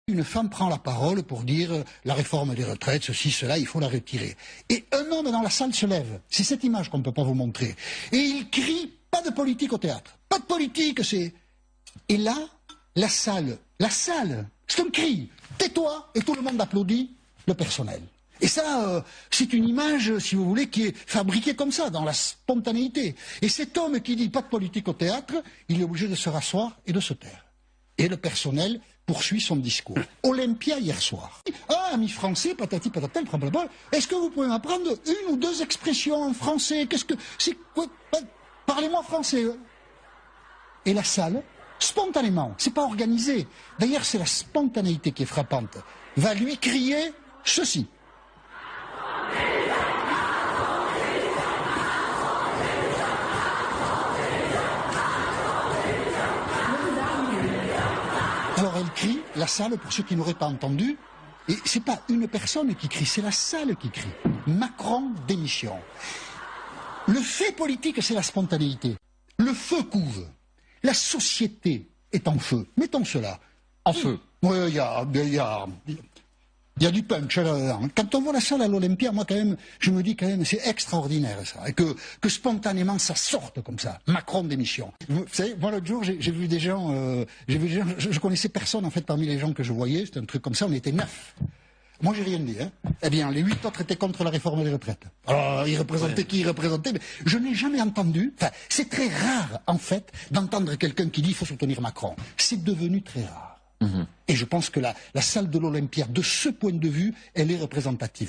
Une femme prend la parole pour dire la réforme des retraites, ceci, cela, il faut la retirer. Et un homme dans la salle se lève. C'est cette image qu'on ne peut pas vous montrer. Et il crie, pas de politique au théâtre. Pas de politique, c'est... Et là, la salle, c'est un cri. Tais-toi, et tout le monde applaudit le personnel. Et ça, c'est une image, si vous voulez, qui est fabriquée comme ça, dans la spontanéité. Et cet homme qui dit pas de politique au théâtre, il est obligé de se rasseoir et de se taire. Et le personnel poursuit son discours. Olympia hier soir. Ah, amis français, patati patata, blablabla. Est-ce que vous pouvez m'apprendre une ou deux expressions en français? Qu'est-ce que c'est quoi? Parlez-moi français. Et la salle, spontanément, c'est pas organisé. D'ailleurs, c'est la spontanéité qui est frappante. Va lui crier ceci. Alors elle crie, la salle, pour ceux qui n'auraient pas entendu, et c'est pas une personne qui crie, c'est la salle qui crie. Macron démission. Le fait politique, c'est la spontanéité. Le feu couve. La société est en feu. Mettons cela. En feu. Oui, il y a du punch là-dedans. Quand on voit la salle à l'Olympia, moi quand même, je me dis quand même, c'est extraordinaire ça. Et que spontanément ça sorte comme ça. Macron démission. Vous savez, moi l'autre jour, j'ai vu des gens, je connaissais personne en fait parmi les gens que je voyais, c'était un truc comme ça, on était 9. Moi j'ai rien dit, hein. Eh bien, les 8 autres étaient contre la réforme des retraites. Alors, ils représentaient qui ils représentaient, mais je n'ai jamais entendu, enfin, c'est très rare en fait, d'entendre quelqu'un qui dit il faut soutenir Macron. C'est devenu très rare. Et je pense que la salle de l'Olympia, de ce point de vue, elle est représentative.